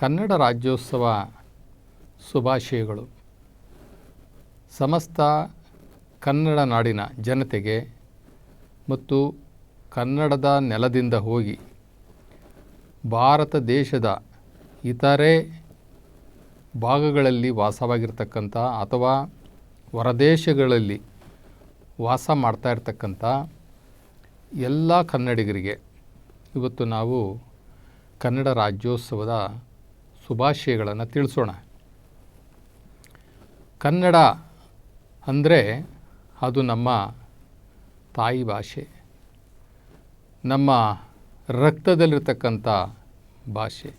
ಕನ್ನಡ ರಾಜ್ಯೋತ್ಸವ ಶುಭಾಶಯಗಳು. ಸಮಸ್ತ ಕನ್ನಡ ನಾಡಿನ ಜನತೆಗೆ ಮತ್ತು ಕನ್ನಡದ ನೆಲದಿಂದ ಹೋಗಿ ಭಾರತ ದೇಶದ ಇತರೆ ಭಾಗಗಳಲ್ಲಿ ವಾಸವಾಗಿರ್ತಕ್ಕಂಥ ಅಥವಾ ಹೊರದೇಶಗಳಲ್ಲಿ ವಾಸ ಮಾಡ್ತಾ ಇರ್ತಕ್ಕಂಥ ಎಲ್ಲ ಕನ್ನಡಿಗರಿಗೆ ಇವತ್ತು ನಾವು ಕನ್ನಡ ರಾಜ್ಯೋತ್ಸವದ ಶುಭಾಶಯಗಳನ್ನು ತಿಳಿಸೋಣ. ಕನ್ನಡ ಅಂದರೆ ಅದು ನಮ್ಮ ತಾಯಿ ಭಾಷೆ, ನಮ್ಮ ರಕ್ತದಲ್ಲಿರ್ತಕ್ಕಂಥ ಭಾಷೆ,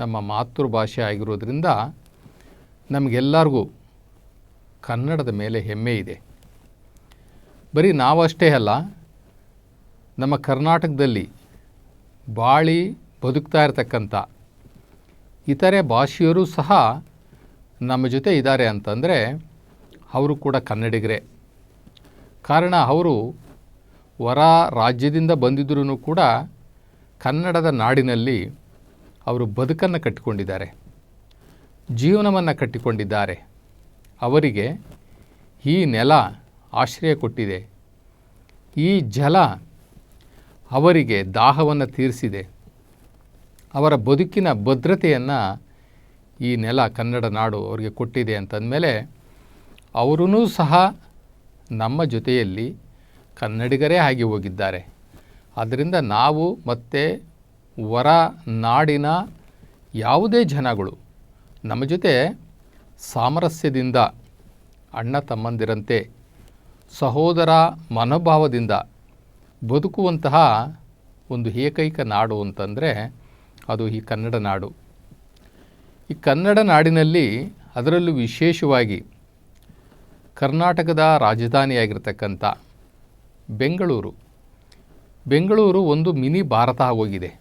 ನಮ್ಮ ಮಾತೃಭಾಷೆ ಆಗಿರೋದ್ರಿಂದ ನಮಗೆಲ್ಲರಿಗೂ ಕನ್ನಡದ ಮೇಲೆ ಹೆಮ್ಮೆ ಇದೆ. ಬರೀ ನಾವಷ್ಟೇ ಅಲ್ಲ, ನಮ್ಮ ಕರ್ನಾಟಕದಲ್ಲಿ ಬಾಳಿ ಬದುಕ್ತಾ ಇರತಕ್ಕಂಥ ಇತರೆ ಭಾಷೆಯರು ಸಹ ನಮ್ಮ ಜೊತೆ ಇದ್ದಾರೆ ಅಂತಂದರೆ ಅವರು ಕೂಡ ಕನ್ನಡಿಗರೇ. ಕಾರಣ ಅವರು ಹೊರ ರಾಜ್ಯದಿಂದ ಬಂದಿದ್ರೂ ಕೂಡ ಕನ್ನಡದ ನಾಡಿನಲ್ಲಿ ಅವರು ಬದುಕನ್ನು ಕಟ್ಟಿಕೊಂಡಿದ್ದಾರೆ, ಜೀವನವನ್ನು ಕಟ್ಟಿಕೊಂಡಿದ್ದಾರೆ. ಅವರಿಗೆ ಈ ನೆಲ ಆಶ್ರಯ ಕೊಟ್ಟಿದೆ, ಈ ಜಲ ಅವರಿಗೆ ದಾಹವನ್ನು ತೀರಿಸಿದೆ, ಅವರ ಬದುಕಿನ ಭದ್ರತೆಯನ್ನು ಈ ನೆಲ ಕನ್ನಡ ನಾಡು ಅವರಿಗೆ ಕೊಟ್ಟಿದೆ ಅಂತಂದಮೇಲೆ ಅವರೂ ಸಹ ನಮ್ಮ ಜೊತೆಯಲ್ಲಿ ಕನ್ನಡಿಗರೇ ಆಗಿ ಹೋಗಿದ್ದಾರೆ. ಆದ್ದರಿಂದ ನಾವು ಮತ್ತು ಹೊರ ನಾಡಿನ ಯಾವುದೇ ಜನಗಳು ನಮ್ಮ ಜೊತೆ ಸಾಮರಸ್ಯದಿಂದ, ಅಣ್ಣ ತಮ್ಮಂದಿರಂತೆ, ಸಹೋದರ ಮನೋಭಾವದಿಂದ ಬದುಕುವಂತಹ ಒಂದು ಏಕೈಕ ನಾಡು ಅಂತಂದರೆ ಅದು ಈ ಕನ್ನಡ ನಾಡು. ಈ ಕನ್ನಡ ನಾಡಿನಲ್ಲಿ ಅದರಲ್ಲೂ ವಿಶೇಷವಾಗಿ ಕರ್ನಾಟಕದ ರಾಜಧಾನಿಯಾಗಿರ್ತಕ್ಕಂಥ ಬೆಂಗಳೂರು ಒಂದು ಮಿನಿ ಭಾರತ ಆಗೋಗಿದೆ.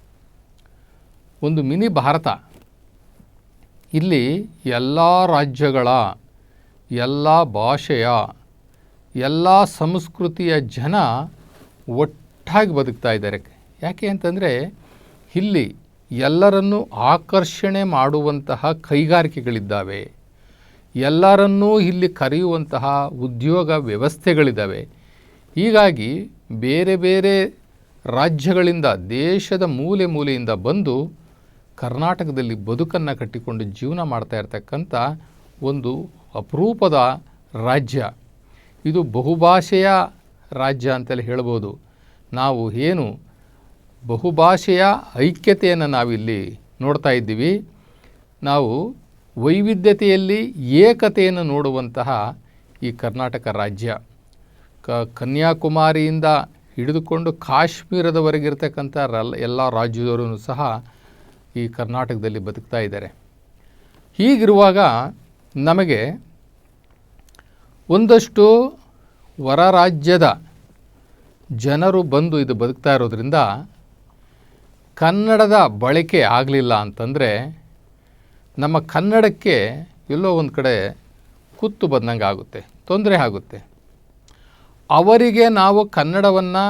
ಒಂದು ಮಿನಿ ಭಾರತ. ಇಲ್ಲಿ ಎಲ್ಲ ರಾಜ್ಯಗಳ, ಎಲ್ಲ ಭಾಷೆಯ, ಎಲ್ಲ ಸಂಸ್ಕೃತಿಯ ಜನ ಒಟ್ಟಾಗಿ ಬದುಕ್ತಾ ಇದ್ದಾರೆ. ಯಾಕೆ ಅಂತಂದರೆ ಇಲ್ಲಿ ಎಲ್ಲರನ್ನೂ ಆಕರ್ಷಣೆ ಮಾಡುವಂತಹ ಕೈಗಾರಿಕೆಗಳಿದ್ದಾವೆ, ಎಲ್ಲರನ್ನೂ ಇಲ್ಲಿ ಕರೆಯುವಂತಹ ಉದ್ಯೋಗ ವ್ಯವಸ್ಥೆಗಳಿದ್ದಾವೆ. ಹೀಗಾಗಿ ಬೇರೆ ಬೇರೆ ರಾಜ್ಯಗಳಿಂದ, ದೇಶದ ಮೂಲೆ ಮೂಲೆಯಿಂದ ಬಂದು ಕರ್ನಾಟಕದಲ್ಲಿ ಬದುಕನ್ನು ಕಟ್ಟಿಕೊಂಡು ಜೀವನ ಮಾಡ್ತಾ ಇರ್ತಕ್ಕಂಥ ಒಂದು ಅಪರೂಪದ ರಾಜ್ಯ ಇದು. ಬಹುಭಾಷೆಯ ರಾಜ್ಯ ಅಂತಲೇ ಹೇಳ್ಬೋದು. ನಾವು ಏನು ಬಹುಭಾಷೆಯ ಐಕ್ಯತೆಯನ್ನು ನಾವಿಲ್ಲಿ ನೋಡ್ತಾ ಇದ್ದೀವಿ. ನಾವು ವೈವಿಧ್ಯತೆಯಲ್ಲಿ ಏಕತೆಯನ್ನು ನೋಡುವಂತಹ ಈ ಕರ್ನಾಟಕ ರಾಜ್ಯ ಕನ್ಯಾಕುಮಾರಿಯಿಂದ ಹಿಡಿದುಕೊಂಡು ಕಾಶ್ಮೀರದವರೆಗಿರ್ತಕ್ಕಂಥ ಎಲ್ಲ ರಾಜ್ಯದವರೂ ಸಹ ಈ ಕರ್ನಾಟಕದಲ್ಲಿ ಬದುಕ್ತಾ ಇದ್ದಾರೆ. ಹೀಗಿರುವಾಗ ನಮಗೆ ಒಂದಷ್ಟು ಹೊರ ರಾಜ್ಯದ ಜನರು ಬಂದು ಇದು ಬದುಕ್ತಾ ಇರೋದ್ರಿಂದ ಕನ್ನಡದ ಬಳಕೆ ಆಗಲಿಲ್ಲ ಅಂತಂದರೆ ನಮ್ಮ ಕನ್ನಡಕ್ಕೆ ಎಲ್ಲೋ ಒಂದು ಕಡೆ ಕುತ್ತು ಬಂದಂಗೆ ಆಗುತ್ತೆ, ತೊಂದರೆ ಆಗುತ್ತೆ. ಅವರಿಗೆ ನಾವು ಕನ್ನಡವನ್ನು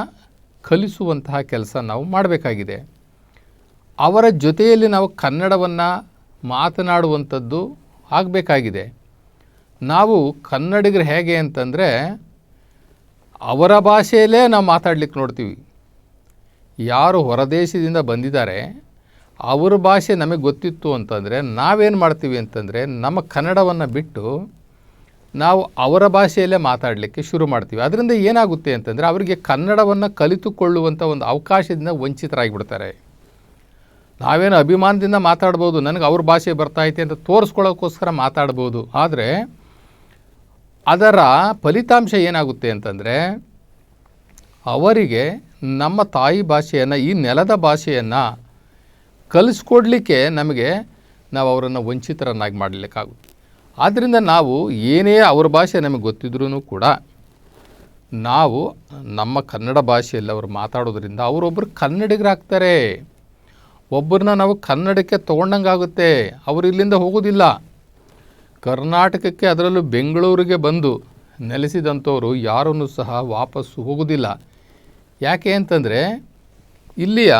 ಕಲಿಸುವಂತಹ ಕೆಲಸ ನಾವು ಮಾಡಬೇಕಾಗಿದೆ. ಅವರ ಜೊತೆಯಲ್ಲಿ ನಾವು ಕನ್ನಡವನ್ನು ಮಾತನಾಡುವಂಥದ್ದು ಆಗಬೇಕಾಗಿದೆ. ನಾವು ಕನ್ನಡಿಗರು ಹೇಗೆ ಅಂತಂದರೆ ಅವರ ಭಾಷೆಯಲ್ಲೇ ನಾವು ಮಾತಾಡ್ಲಿಕ್ಕೆ ನೋಡ್ತೀವಿ. ಯಾರು ಹೊರದೇಶದಿಂದ ಬಂದಿದ್ದಾರೆ ಅವ್ರ ಭಾಷೆ ನಮಗೆ ಗೊತ್ತಿತ್ತು ಅಂತಂದರೆ ನಾವೇನು ಮಾಡ್ತೀವಿ ಅಂತಂದರೆ ನಮ್ಮ ಕನ್ನಡವನ್ನು ಬಿಟ್ಟು ನಾವು ಅವರ ಭಾಷೆಯಲ್ಲೇ ಮಾತಾಡಲಿಕ್ಕೆ ಶುರು ಮಾಡ್ತೀವಿ. ಅದರಿಂದ ಏನಾಗುತ್ತೆ ಅಂತಂದರೆ ಅವರಿಗೆ ಕನ್ನಡವನ್ನು ಕಲಿತುಕೊಳ್ಳುವಂಥ ಒಂದು ಅವಕಾಶದಿಂದ ವಂಚಿತರಾಗಿಬಿಡ್ತಾರೆ. ನಾವೇನು ಅಭಿಮಾನದಿಂದ ಮಾತಾಡ್ಬೋದು, ನನಗೆ ಅವ್ರ ಭಾಷೆ ಬರ್ತೈತೆ ಅಂತ ತೋರಿಸ್ಕೊಳ್ಳೋಕ್ಕೋಸ್ಕರ ಮಾತಾಡ್ಬೋದು. ಆದರೆ ಅದರ ಫಲಿತಾಂಶ ಏನಾಗುತ್ತೆ ಅಂತಂದರೆ ಅವರಿಗೆ ನಮ್ಮ ತಾಯಿ ಭಾಷೆಯನ್ನು, ಈ ನೆಲದ ಭಾಷೆಯನ್ನು ಕಲಿಸ್ಕೊಡ್ಲಿಕ್ಕೆ ನಾವು ಅವರನ್ನು ವಂಚಿತರನ್ನಾಗಿ ಮಾಡಲಿಕ್ಕಾಗುತ್ತೆ. ಆದ್ದರಿಂದ ನಾವು ಏನೇ ಅವ್ರ ಭಾಷೆ ನಮಗೆ ಗೊತ್ತಿದ್ರೂ ಕೂಡ ನಾವು ನಮ್ಮ ಕನ್ನಡ ಭಾಷೆಯಲ್ಲಿ ಅವರು ಮಾತಾಡೋದ್ರಿಂದ ಅವರೊಬ್ಬರು ಕನ್ನಡಿಗರಾಗ್ತಾರೆ. ಒಬ್ಬರನ್ನ ನಾವು ಕನ್ನಡಕ್ಕೆ ತೊಗೊಂಡಂಗಾಗುತ್ತೆ. ಅವರು ಇಲ್ಲಿಂದ ಹೋಗೋದಿಲ್ಲ. ಕರ್ನಾಟಕಕ್ಕೆ, ಅದರಲ್ಲೂ ಬೆಂಗಳೂರಿಗೆ ಬಂದು ನೆಲೆಸಿದಂಥವರು ಯಾರನ್ನೂ ಸಹ ವಾಪಸ್ಸು ಹೋಗೋದಿಲ್ಲ. ಯಾಕೆ ಅಂತಂದರೆ ಇಲ್ಲಿಯ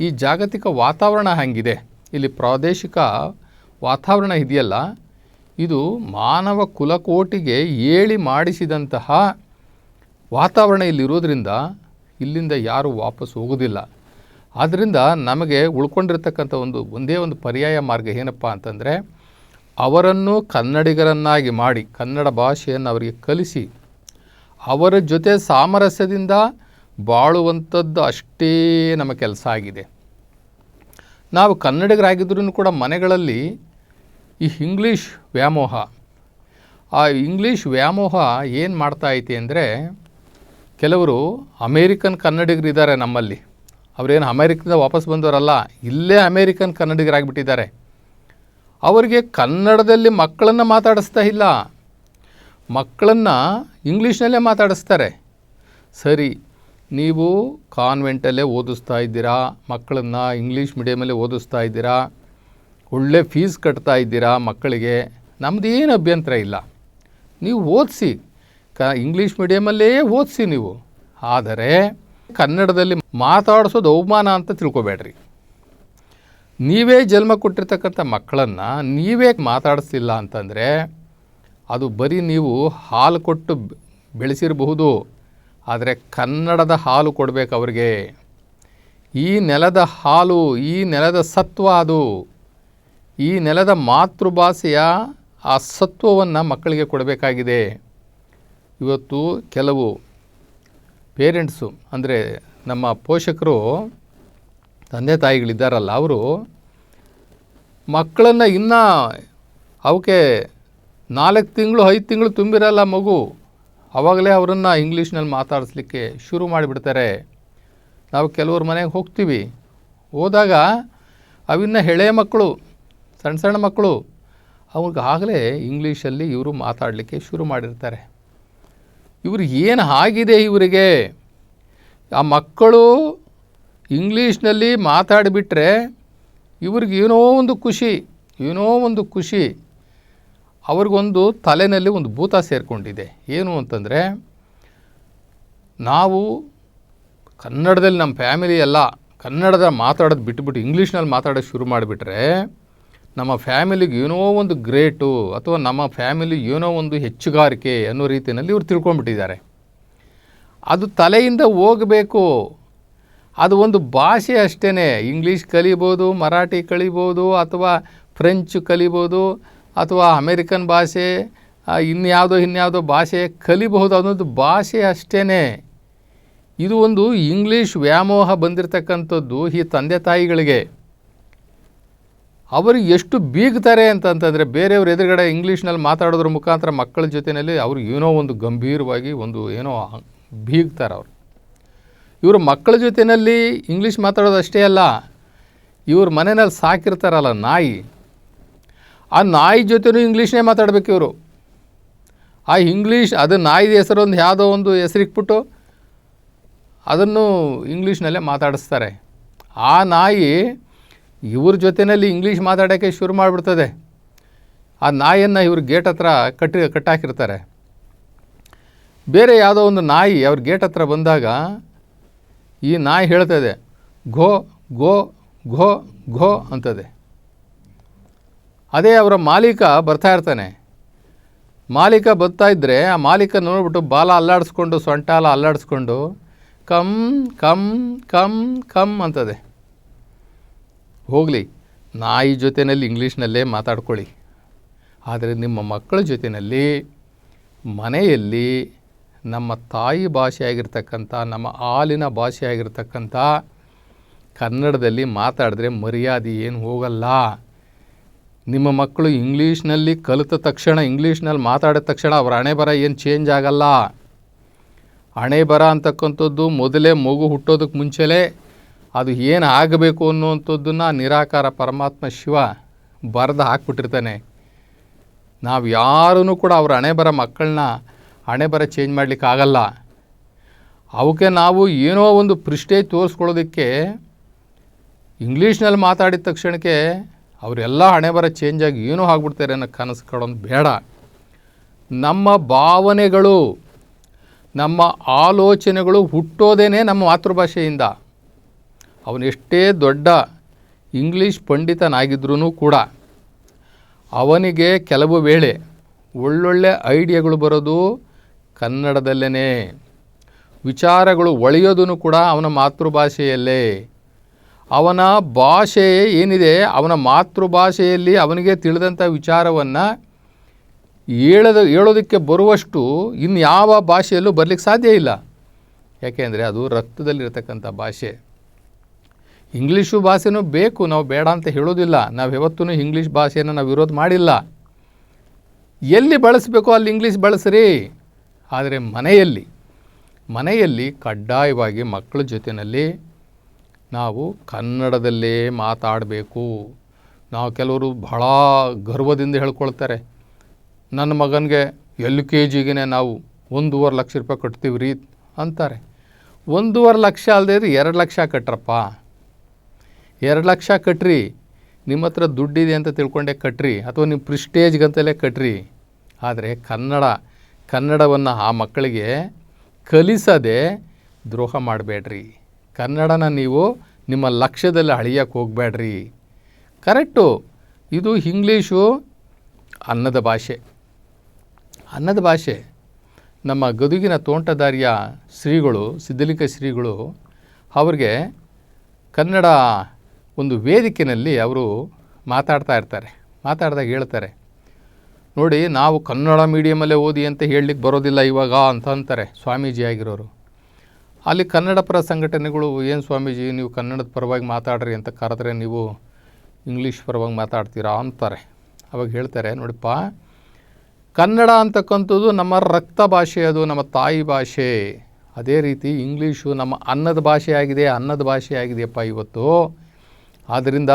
ಈ ಜಾಗತಿಕ ವಾತಾವರಣ ಹಾಗಿದೆ. ಇಲ್ಲಿ ಪ್ರಾದೇಶಿಕ ವಾತಾವರಣ ಇದೆಯಲ್ಲ, ಇದು ಮಾನವ ಕುಲಕೋಟಿಗೆ ಏಳಿ ಮಾಡಿಸಿದಂತಹ ವಾತಾವರಣ ಇಲ್ಲಿರೋದ್ರಿಂದ ಇಲ್ಲಿಂದ ಯಾರೂ ವಾಪಸ್ ಹೋಗೋದಿಲ್ಲ. ಆದ್ದರಿಂದ ನಮಗೆ ಉಳ್ಕೊಂಡಿರ್ತಕ್ಕಂಥ ಒಂದೇ ಒಂದು ಪರ್ಯಾಯ ಮಾರ್ಗ ಏನಪ್ಪ ಅಂತಂದರೆ, ಅವರನ್ನು ಕನ್ನಡಿಗರನ್ನಾಗಿ ಮಾಡಿ ಕನ್ನಡ ಭಾಷೆಯನ್ನು ಅವರಿಗೆ ಕಲಿಸಿ ಅವರ ಜೊತೆ ಸಾಮರಸ್ಯದಿಂದ ಬಾಳುವಂಥದ್ದು ಅಷ್ಟೇ ನಮ್ಮ ಕೆಲಸ ಆಗಿದೆ. ನಾವು ಕನ್ನಡಿಗರಾಗಿದ್ರೂ ಕೂಡ ಮನೆಗಳಲ್ಲಿ ಈ ಇಂಗ್ಲೀಷ್ ವ್ಯಾಮೋಹ ಏನು ಮಾಡ್ತಾ ಐತಿ ಅಂದರೆ, ಕೆಲವರು ಅಮೇರಿಕನ್ ಕನ್ನಡಿಗರಿದ್ದಾರೆ ನಮ್ಮಲ್ಲಿ. ಅವರೇನು ಅಮೇರಿಕದಿಂದ ವಾಪಸ್ ಬಂದವರಲ್ಲ, ಇಲ್ಲೇ ಅಮೇರಿಕನ್ ಕನ್ನಡಿಗರಾಗಿಬಿಟ್ಟಿದ್ದಾರೆ. ಅವರಿಗೆ ಕನ್ನಡದಲ್ಲಿ ಮಕ್ಕಳನ್ನು ಮಾತಾಡಿಸ್ತಾ ಇಲ್ಲ, ಮಕ್ಕಳನ್ನು ಇಂಗ್ಲೀಷ್ನಲ್ಲೇ ಮಾತಾಡಿಸ್ತಾರೆ. ಸರಿ, ನೀವು ಕಾನ್ವೆಂಟಲ್ಲೇ ಓದಿಸ್ತಾ ಇದ್ದೀರಾ, ಮಕ್ಕಳನ್ನು ಇಂಗ್ಲೀಷ್ ಮೀಡಿಯಮಲ್ಲೇ ಓದಿಸ್ತಾ ಇದ್ದೀರಾ, ಒಳ್ಳೆ ಫೀಸ್ ಕಟ್ತಾ ಇದ್ದೀರಾ ಮಕ್ಕಳಿಗೆ, ನಮ್ಮದೇನು ಅಭ್ಯಂತರ ಇಲ್ಲ, ನೀವು ಓದಿಸಿ, ಇಂಗ್ಲೀಷ್ ಮೀಡಿಯಮಲ್ಲೇ ಓದಿಸಿ ನೀವು. ಆದರೆ ಕನ್ನಡದಲ್ಲಿ ಮಾತಾಡಿಸೋದು ಅವಮಾನ ಅಂತ ತಿಳ್ಕೊಬೇಡ್ರಿ. ನೀವೇ ಜನ್ಮ ಕೊಟ್ಟಿರ್ತಕ್ಕಂಥ ಮಕ್ಕಳನ್ನು ನೀವೇ ಮಾತಾಡಿಸ್ತಿಲ್ಲ ಅಂತಂದರೆ ಅದು ಬರೀ ನೀವು ಹಾಲು ಕೊಟ್ಟು ಬೆಳೆಸಿರಬಹುದು, ಆದರೆ ಕನ್ನಡದ ಹಾಲು ಕೊಡಬೇಕು ಅವ್ರಿಗೆ. ಈ ನೆಲದ ಹಾಲು, ಈ ನೆಲದ ಸತ್ವ ಅದು. ಈ ನೆಲದ ಮಾತೃಭಾಷೆಯ ಆ ಸತ್ವವನ್ನು ಮಕ್ಕಳಿಗೆ ಕೊಡಬೇಕಾಗಿದೆ. ಇವತ್ತು ಕೆಲವು ಪೇರೆಂಟ್ಸು ಅಂದರೆ ನಮ್ಮ ಪೋಷಕರು, ತಂದೆ ತಾಯಿಗಳಿದ್ದಾರಲ್ಲ, ಅವರು ಮಕ್ಕಳನ್ನು ಇನ್ನೂ ಅವಕ್ಕೆ 4 ತಿಂಗಳು 5 ತಿಂಗಳು ತುಂಬಿರಲ್ಲ ಮಗು, ಆವಾಗಲೇ ಅವರನ್ನು ಇಂಗ್ಲೀಷ್ನಲ್ಲಿ ಮಾತಾಡಿಸ್ಲಿಕ್ಕೆ ಶುರು ಮಾಡಿಬಿಡ್ತಾರೆ. ನಾವು ಕೆಲವ್ರ ಮನೆಗೆ ಹೋಗ್ತೀವಿ, ಹೋದಾಗ ಅವಿನ್ನ ಎಳೆ ಮಕ್ಕಳು, ಸಣ್ಣ ಸಣ್ಣ ಮಕ್ಕಳು, ಅವ್ರಿಗಾಗಲೇ ಇಂಗ್ಲೀಷಲ್ಲಿ ಇವರು ಮಾತಾಡಲಿಕ್ಕೆ ಶುರು ಮಾಡಿರ್ತಾರೆ. ಇವರು ಏನು ಆಗಿದೆ ಇವರಿಗೆ? ಆ ಮಕ್ಕಳು ಇಂಗ್ಲೀಷ್ನಲ್ಲಿ ಮಾತಾಡಿಬಿಟ್ರೆ ಇವ್ರಿಗೆ ಏನೋ ಒಂದು ಖುಷಿ, ಅವ್ರಿಗೊಂದು ತಲೆಯಲ್ಲಿ ಒಂದು ಭೂತ ಸೇರಿಕೊಂಡಿದೆ. ಏನು ಅಂತಂದರೆ, ನಾವು ಕನ್ನಡದಲ್ಲಿ ನಮ್ಮ ಫ್ಯಾಮಿಲಿ ಎಲ್ಲ ಕನ್ನಡದ ಮಾತಾಡೋದು ಬಿಟ್ಟುಬಿಟ್ಟು ಇಂಗ್ಲೀಷ್ನಲ್ಲಿ ಮಾತಾಡೋಕ್ಕೆ ಶುರು ಮಾಡಿಬಿಟ್ರೆ ನಮ್ಮ ಫ್ಯಾಮಿಲಿಗೆ ಏನೋ ಒಂದು ಗ್ರೇಟು, ಅಥವಾ ನಮ್ಮ ಫ್ಯಾಮಿಲಿ ಏನೋ ಒಂದು ಹೆಚ್ಚುಗಾರಿಕೆ ಅನ್ನೋ ರೀತಿಯಲ್ಲಿ ಇವ್ರು ತಿಳ್ಕೊಂಡ್ಬಿಟ್ಟಿದ್ದಾರೆ. ಅದು ತಲೆಯಿಂದ ಹೋಗಬೇಕು. ಅದು ಒಂದು ಭಾಷೆ ಅಷ್ಟೇ. ಇಂಗ್ಲೀಷ್ ಕಲಿಬೋದು, ಮರಾಠಿ ಕಲಿಬೋದು, ಅಥವಾ ಫ್ರೆಂಚ್ ಕಲಿಬೋದು, ಅಥವಾ ಅಮೇರಿಕನ್ ಭಾಷೆ, ಇನ್ಯಾವುದೋ ಭಾಷೆ ಕಲಿಬಹುದು. ಅದೊಂದು ಭಾಷೆ ಅಷ್ಟೇ. ಇದು ಒಂದು ಇಂಗ್ಲೀಷ್ ವ್ಯಾಮೋಹ ಬಂದಿರತಕ್ಕಂಥದ್ದು ಈ ತಂದೆ ತಾಯಿಗಳಿಗೆ. ಅವರು ಎಷ್ಟು ಬೀಗ್ತಾರೆ ಅಂತಂತಂದರೆ, ಬೇರೆಯವ್ರ ಎದುರುಗಡೆ ಇಂಗ್ಲೀಷ್ನಲ್ಲಿ ಮಾತಾಡೋದ್ರ ಮುಖಾಂತರ ಮಕ್ಕಳ ಜೊತೆಯಲ್ಲಿ ಅವರು ಏನೋ ಒಂದು ಗಂಭೀರವಾಗಿ ಏನೋ ಬೀಗ್ತಾರೆ ಅವರು. ಇವರು ಮಕ್ಕಳ ಜೊತೆಯಲ್ಲಿ ಇಂಗ್ಲೀಷ್ ಮಾತಾಡೋದು ಅಷ್ಟೇ ಅಲ್ಲ, ಇವ್ರ ಮನೆಯಲ್ಲಿ ಸಾಕಿರ್ತಾರಲ್ಲ ನಾಯಿ, ಆ ನಾಯಿ ಜೊತೆನೂ ಇಂಗ್ಲೀಷ್ನೇ ಮಾತಾಡಬೇಕು ಇವರು. ಆ ಇಂಗ್ಲೀಷ್, ಅದು ನಾಯಿದ ಹೆಸರೊಂದು ಯಾವುದೋ ಒಂದು ಹೆಸರಿಕ್ಬಿಟ್ಟು ಅದನ್ನು ಇಂಗ್ಲೀಷ್ನಲ್ಲೇ ಮಾತಾಡಿಸ್ತಾರೆ. ಆ ನಾಯಿ ಇವ್ರ ಜೊತೆಯಲ್ಲಿ ಇಂಗ್ಲೀಷ್ ಮಾತಾಡೋಕ್ಕೆ ಶುರು ಮಾಡಿಬಿಡ್ತದೆ. ಆ ನಾಯಿಯನ್ನು ಇವ್ರ ಗೇಟ್ ಹತ್ರ ಕಟ್ಟಾಕಿರ್ತಾರೆ. ಬೇರೆ ಯಾವುದೋ ಒಂದು ನಾಯಿ ಅವ್ರ ಗೇಟ್ ಹತ್ರ ಬಂದಾಗ ಈ ನಾಯಿ ಹೇಳ್ತದೆ, ಘೋ ಘೋ ಘೋ ಘೋ ಅಂತದೆ. ಅದೇ ಅವರ ಮಾಲೀಕ ಬರ್ತಾ ಇರ್ತಾನೆ. ಮಾಲೀಕ ಬರ್ತಾ ಇದ್ದರೆ ಆ ಮಾಲೀಕ ನೋಡ್ಬಿಟ್ಟು ಬಾಲ ಅಲ್ಲಾಡಿಸ್ಕೊಂಡು, ಸೊಂಟ ಎಲ್ಲ ಅಲ್ಲಾಡಿಸ್ಕೊಂಡು ಕಮ್ ಕಮ್ ಕಮ್ ಕಮ್ ಅಂತದೆ. ಹೋಗಲಿ, ನಾಯಿ ಜೊತೆಯಲ್ಲಿ ಇಂಗ್ಲೀಷ್ನಲ್ಲೇ ಮಾತಾಡ್ಕೊಳ್ಳಿ, ಆದರೆ ನಿಮ್ಮ ಮಕ್ಕಳ ಜೊತೆಯಲ್ಲಿ ಮನೆಯಲ್ಲಿ ನಮ್ಮ ತಾಯಿ ಭಾಷೆಯಾಗಿರ್ತಕ್ಕಂಥ, ನಮ್ಮ ಹಾಲಿನ ಭಾಷೆಯಾಗಿರ್ತಕ್ಕಂಥ ಕನ್ನಡದಲ್ಲಿ ಮಾತಾಡಿದ್ರೆ ಮರ್ಯಾದೆ ಏನು ಹೋಗಲ್ಲ. ನಿಮ್ಮ ಮಕ್ಕಳು ಇಂಗ್ಲೀಷ್ನಲ್ಲಿ ಕಲಿತ ತಕ್ಷಣ, ಇಂಗ್ಲೀಷ್ನಲ್ಲಿ ಮಾತಾಡಿದ ತಕ್ಷಣ ಅವರ ಹಣೆ ಬರ ಏನು ಚೇಂಜ್ ಆಗಲ್ಲ. ಹಣೆ ಬರ ಅಂತಕ್ಕಂಥದ್ದು ಮೊದಲೇ ಮಗು ಹುಟ್ಟೋದಕ್ಕೆ ಮುಂಚೆಲೇ ಅದು ಏನು ಆಗಬೇಕು ಅನ್ನುವಂಥದ್ದನ್ನು ನಿರಾಕಾರ ಪರಮಾತ್ಮ ಶಿವ ಬರೆದು ಹಾಕ್ಬಿಟ್ಟಿರ್ತಾನೆ. ನಾವು ಯಾರೂ ಕೂಡ ಅವ್ರ ಹಣೆ ಬರ, ಮಕ್ಕಳನ್ನ ಹಣೆ ಬರ ಚೇಂಜ್ ಮಾಡಲಿಕ್ಕಾಗಲ್ಲ. ಅವಕ್ಕೆ ನಾವು ಏನೋ ಒಂದು ಪ್ರಿಸ್ಟೇಜ್ ತೋರಿಸ್ಕೊಳ್ಳೋದಕ್ಕೆ ಇಂಗ್ಲೀಷ್ನಲ್ಲಿ ಮಾತಾಡಿದ ತಕ್ಷಣಕ್ಕೆ ಅವರೆಲ್ಲ ಹಣೆ ಬರ ಚೇಂಜ್ ಆಗಿ ಏನೋ ಆಗ್ಬಿಡ್ತಾರೆ ಅನ್ನೋ ಕನಸು ಕಾಣೋದು ಬೇಡ. ನಮ್ಮ ಭಾವನೆಗಳು, ನಮ್ಮ ಆಲೋಚನೆಗಳು ಹುಟ್ಟೋದೇ ನಮ್ಮ ಮಾತೃಭಾಷೆಯಿಂದ. ಅವನೆಷ್ಟೇ ದೊಡ್ಡ ಇಂಗ್ಲೀಷ್ ಪಂಡಿತನಾಗಿದ್ರೂ ಕೂಡ ಅವನಿಗೆ ಕೆಲವು ವೇಳೆ ಒಳ್ಳೊಳ್ಳೆ ಐಡಿಯಾಗಳು ಬರೋದು ಕನ್ನಡದಲ್ಲೇ, ವಿಚಾರಗಳು ಒಳೆಯೋದೂ ಕೂಡ ಅವನ ಮಾತೃಭಾಷೆಯಲ್ಲೇ. ಅವನ ಭಾಷೆ ಏನಿದೆ, ಅವನ ಮಾತೃಭಾಷೆಯಲ್ಲಿ ಅವನಿಗೆ ತಿಳಿದಂಥ ವಿಚಾರವನ್ನು ಹೇಳೋದಕ್ಕೆ ಬರುವಷ್ಟು ಇನ್ಯಾವ ಭಾಷೆಯಲ್ಲೂ ಬರಲಿಕ್ಕೆ ಸಾಧ್ಯ ಇಲ್ಲ. ಯಾಕೆಂದರೆ ಅದು ರಕ್ತದಲ್ಲಿರ್ತಕ್ಕಂಥ ಭಾಷೆ. ಇಂಗ್ಲೀಷು ಭಾಷೆನೂ ಬೇಕು, ನಾವು ಬೇಡ ಅಂತ ಹೇಳೋದಿಲ್ಲ. ನಾವು ಯಾವತ್ತೂ ಇಂಗ್ಲೀಷ್ ಭಾಷೆಯನ್ನು ನಾವು ವಿರೋಧ ಮಾಡಿಲ್ಲ. ಎಲ್ಲಿ ಬಳಸಬೇಕೋ ಅಲ್ಲಿ ಇಂಗ್ಲೀಷ್ ಬಳಸ್ರಿ. ಆದರೆ ಮನೆಯಲ್ಲಿ ಕಡ್ಡಾಯವಾಗಿ ಮಕ್ಕಳ ಜೊತೆಯಲ್ಲಿ ನಾವು ಕನ್ನಡದಲ್ಲೇ ಮಾತಾಡಬೇಕು. ನಾವು ಕೆಲವರು ಬಹಳ ಗರ್ವದಿಂದ ಹೇಳ್ಕೊಳ್ತಾರೆ, ನನ್ನ ಮಗನಿಗೆ LKGಗೆ ನಾವು 1.5 ಲಕ್ಷ ರೂಪಾಯಿ ಕಟ್ತೀವಿ ರೀ ಅಂತಾರೆ. 1.5 ಲಕ್ಷ ಅಲ್ಲದೆ 2 ಲಕ್ಷ ಕಟ್ರಪ್ಪ. 2 ಲಕ್ಷ ಕಟ್ರಿ, ನಿಮ್ಮ ಹತ್ರ ದುಡ್ಡಿದೆ ಅಂತ ತಿಳ್ಕೊಂಡೆ ಕಟ್ರಿ, ಅಥವಾ ನಿಮ್ಮ ಪ್ರಿಸ್ಟೇಜ್ಗಂತಲೇ ಕಟ್ರಿ. ಆದರೆ ಕನ್ನಡವನ್ನು ಆ ಮಕ್ಕಳಿಗೆ ಕಲಿಸದೆ ದ್ರೋಹ ಮಾಡಬೇಡ್ರಿ. ಕನ್ನಡನ ನೀವು ನಿಮ್ಮ ಲಕ್ಷ್ಯದಲ್ಲಿ ಅಳಿಯಕ್ಕೆ ಹೋಗಬೇಡ್ರಿ. ಕರೆಕ್ಟು, ಇದು ಇಂಗ್ಲೀಷು ಅನ್ನದ ಭಾಷೆ. ನಮ್ಮ ಗದುಗಿನ ತೋಂಟದಾರ್ಯ ಶ್ರೀಗಳು, ಸಿದ್ಧಲಿಂಗ ಶ್ರೀಗಳು, ಅವ್ರಿಗೆ ಕನ್ನಡ ಒಂದು ವೇದಿಕೆಯಲ್ಲಿ ಅವರು ಮಾತಾಡ್ದಾಗ ಹೇಳ್ತಾರೆ, ನೋಡಿ ನಾವು ಕನ್ನಡ ಮೀಡಿಯಮಲ್ಲೇ ಓದಿ ಅಂತ ಹೇಳಲಿಕ್ಕೆ ಬರೋದಿಲ್ಲ ಇವಾಗ ಅಂತ ಅಂತಾರೆ ಸ್ವಾಮೀಜಿ ಆಗಿರೋರು. ಅಲ್ಲಿ ಕನ್ನಡ ಪರ ಸಂಘಟನೆಗಳು, ಏನು ಸ್ವಾಮೀಜಿ ನೀವು ಕನ್ನಡದ ಪರವಾಗಿ ಮಾತಾಡ್ರಿ ಅಂತ ಕರೆದ್ರೆ ನೀವು ಇಂಗ್ಲೀಷ್ ಪರವಾಗಿ ಮಾತಾಡ್ತೀರಾ ಅಂತಾರೆ. ಅವಾಗ ಹೇಳ್ತಾರೆ, ನೋಡಿಪ್ಪ, ಕನ್ನಡ ಅಂತಕ್ಕಂಥದ್ದು ನಮ್ಮ ರಕ್ತ ಭಾಷೆ, ಅದು ನಮ್ಮ ತಾಯಿ ಭಾಷೆ. ಅದೇ ರೀತಿ ಇಂಗ್ಲೀಷು ನಮ್ಮ ಅನ್ನದ ಭಾಷೆ ಆಗಿದೆಯಪ್ಪ ಇವತ್ತು. ಆದ್ದರಿಂದ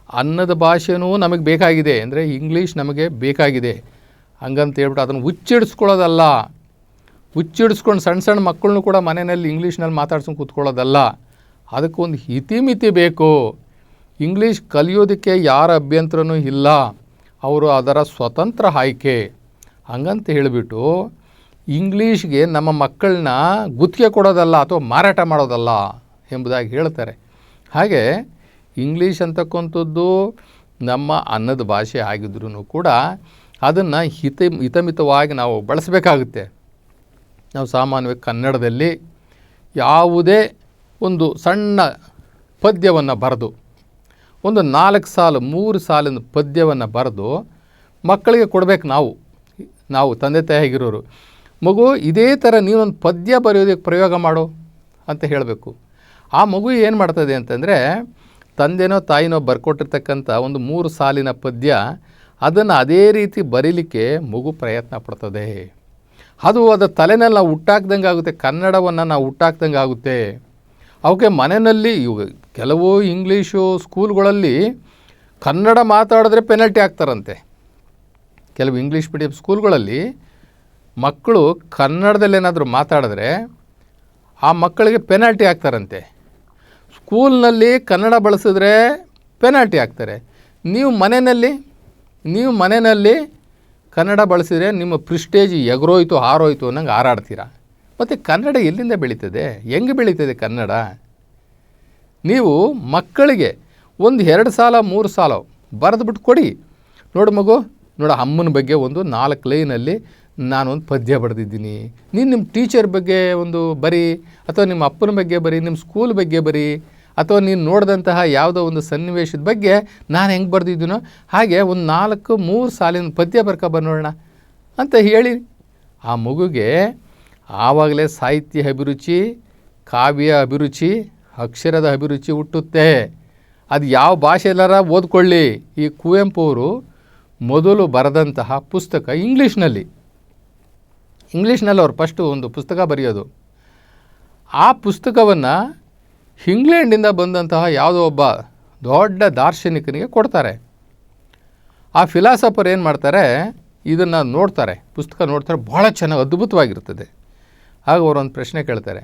ಅನ್ನದ ಭಾಷೆನೂ ನಮಗೆ ಬೇಕಾಗಿದೆ, ಅಂದರೆ ಇಂಗ್ಲೀಷ್ ನಮಗೆ ಬೇಕಾಗಿದೆ. ಹಂಗಂತ ಹೇಳ್ಬಿಟ್ಟು ಅದನ್ನು ಹುಚ್ಚಿಡಿಸ್ಕೊಳ್ಳೋದಲ್ಲ. ಹುಚ್ಚಿಡಿಸ್ಕೊಂಡು ಸಣ್ಣ ಮಕ್ಕಳನ್ನೂ ಕೂಡ ಮನೆಯಲ್ಲಿ ಇಂಗ್ಲೀಷ್ನಲ್ಲಿ ಮಾತಾಡ್ಸ್ಕೊಂಡು ಕೂತ್ಕೊಳ್ಳೋದಲ್ಲ. ಅದಕ್ಕೊಂದು ಇತಿಮಿತಿ ಬೇಕು. ಇಂಗ್ಲೀಷ್ ಕಲಿಯೋದಕ್ಕೆ ಯಾರ ಅಭ್ಯಂತರನೂ ಇಲ್ಲ, ಅವರು ಅದರ ಸ್ವತಂತ್ರ ಆಯ್ಕೆ. ಹಂಗಂತ ಹೇಳಿಬಿಟ್ಟು ಇಂಗ್ಲೀಷ್ಗೆ ನಮ್ಮ ಮಕ್ಕಳನ್ನ ಗುತ್ತಿಗೆ ಕೊಡೋದಲ್ಲ ಅಥವಾ ಮಾರಾಟ ಮಾಡೋದಲ್ಲ ಎಂಬುದಾಗಿ ಹೇಳ್ತಾರೆ. ಹಾಗೆ ಇಂಗ್ಲೀಷ್ ಅಂತಕ್ಕಂಥದ್ದು ನಮ್ಮ ಅನ್ನದ ಭಾಷೆ ಆಗಿದ್ರೂ ಕೂಡ ಅದನ್ನು ಹಿತಮಿತವಾಗಿ ನಾವು ಬಳಸಬೇಕಾಗುತ್ತೆ. ನಾವು ಸಾಮಾನ್ಯವಾಗಿ ಕನ್ನಡದಲ್ಲಿ ಯಾವುದೇ ಒಂದು ಸಣ್ಣ ಪದ್ಯವನ್ನು ಬರೆದು, ಒಂದು 4 ಸಾಲು 3 ಸಾಲಿನ ಪದ್ಯವನ್ನು ಬರೆದು ಮಕ್ಕಳಿಗೆ ಕೊಡಬೇಕು. ನಾವು ತಂದೆ ತಾಯಿಯಾಗಿರೋರು, ಮಗು ಇದೇ ಥರ ನೀನೊಂದು ಪದ್ಯ ಬರೆಯೋದಕ್ಕೆ ಪ್ರಯೋಗ ಮಾಡು ಅಂತ ಹೇಳಬೇಕು. ಆ ಮಗು ಏನು ಮಾಡ್ತದೆ ಅಂತಂದರೆ, ತಂದೆನೋ ತಾಯಿನೋ ಬರ್ಕೊಟ್ಟಿರ್ತಕ್ಕಂಥ ಒಂದು 3 ಸಾಲಿನ ಪದ್ಯ, ಅದನ್ನು ಅದೇ ರೀತಿ ಬರೀಲಿಕ್ಕೆ ಮಗು ಪ್ರಯತ್ನ ಪಡ್ತದೆ. ಅದು ತಲೆನಲ್ಲಿ ನಾವು ಹುಟ್ಟಾಕ್ದಂಗೆ ಆಗುತ್ತೆ, ಕನ್ನಡವನ್ನು ನಾವು ಹುಟ್ಟಾಕ್ದಂಗೆ ಆಗುತ್ತೆ. ಅವಕ್ಕೆ ಮನೆಯಲ್ಲಿ ಕೆಲವು ಇಂಗ್ಲೀಷು ಸ್ಕೂಲ್ಗಳಲ್ಲಿ ಕನ್ನಡ ಮಾತಾಡಿದ್ರೆ ಪೆನಲ್ಟಿ ಹಾಕ್ತಾರಂತೆ. ಕೆಲವು ಇಂಗ್ಲೀಷ್ ಮೀಡಿಯಂ ಸ್ಕೂಲ್ಗಳಲ್ಲಿ ಮಕ್ಕಳು ಕನ್ನಡದಲ್ಲೇನಾದರೂ ಮಾತಾಡಿದ್ರೆ ಆ ಮಕ್ಕಳಿಗೆ ಪೆನಾಲ್ಟಿ ಹಾಕ್ತಾರಂತೆ. ಸ್ಕೂಲ್ನಲ್ಲಿ ಕನ್ನಡ ಬಳಸಿದ್ರೆ ಪೆನಾಲ್ಟಿ ಹಾಕ್ತಾರೆ. ನೀವು ಮನೆಯಲ್ಲಿ ಕನ್ನಡ ಬಳಸಿದರೆ ನಿಮ್ಮ ಪ್ರಿಸ್ಟೇಜ್ ಎಗರೋಯ್ತು ಹಾರೋಯ್ತು ಅನ್ನಂಗೆ ಹಾರಾಡ್ತೀರಾ. ಮತ್ತು ಕನ್ನಡ ಎಲ್ಲಿಂದ ಬೆಳೀತದೆ? ಹೆಂಗೆ ಬೆಳೀತದೆ ಕನ್ನಡ? ನೀವು ಮಕ್ಕಳಿಗೆ 1-2 ಸಾಲ 3 ಸಾಲ ಬರೆದುಬಿಟ್ಟು ಕೊಡಿ. ನೋಡು ಮಗು, ನೋಡು ಅಮ್ಮನ ಬಗ್ಗೆ ಒಂದು 4 ಲೈನಲ್ಲಿ ನಾನೊಂದು ಪದ್ಯ ಬರೆದಿದ್ದೀನಿ, ನೀನು ನಿಮ್ಮ ಟೀಚರ್ ಬಗ್ಗೆ ಒಂದು ಬರಿ, ಅಥವಾ ನಿಮ್ಮ ಅಪ್ಪನ ಬಗ್ಗೆ ಬರಿ, ನಿಮ್ಮ ಸ್ಕೂಲ್ ಬಗ್ಗೆ ಬರಿ, ಅಥವಾ ನೀನು ನೋಡಿದಂತಹ ಯಾವುದೋ ಒಂದು ಸನ್ನಿವೇಶದ ಬಗ್ಗೆ ನಾನು ಹೆಂಗೆ ಬರೆದಿದ್ದೀನೋ ಹಾಗೆ ಒಂದು 4-3 ಸಾಲಿನ ಪದ್ಯ ಬರ್ಕೊಬರೋಣ ಅಂತ ಹೇಳಿ ಆ ಮಗುಗೆ ಆವಾಗಲೇ ಸಾಹಿತ್ಯ ಅಭಿರುಚಿ, ಕಾವ್ಯ ಅಭಿರುಚಿ, ಅಕ್ಷರದ ಅಭಿರುಚಿ ಹುಟ್ಟುತ್ತೆ. ಅದು ಯಾವ ಭಾಷೆಯಲ್ಲಾರ ಓದ್ಕೊಳ್ಳಿ. ಈ ಕುವೆಂಪು ಅವರು ಮೊದಲು ಬರೆದಂತಹ ಪುಸ್ತಕ ಇಂಗ್ಲೀಷ್ನಲ್ಲಿ ಅವ್ರು ಫಸ್ಟು ಒಂದು ಪುಸ್ತಕ ಬರೆಯೋದು. ಆ ಪುಸ್ತಕವನ್ನು ಇಂಗ್ಲೆಂಡಿಂದ ಬಂದಂತಹ ಯಾವುದೋ ಒಬ್ಬ ದೊಡ್ಡ ದಾರ್ಶನಿಕನಿಗೆ ಕೊಡ್ತಾರೆ. ಆ ಫಿಲಾಸಫರ್ ಏನು ಮಾಡ್ತಾರೆ, ಇದನ್ನು ನೋಡ್ತಾರೆ, ಪುಸ್ತಕ ನೋಡ್ತಾರೆ, ಭಾಳ ಚೆನ್ನಾಗಿ ಅದ್ಭುತವಾಗಿರ್ತದೆ. ಆಗ ಅವರೊಂದು ಪ್ರಶ್ನೆ ಕೇಳ್ತಾರೆ,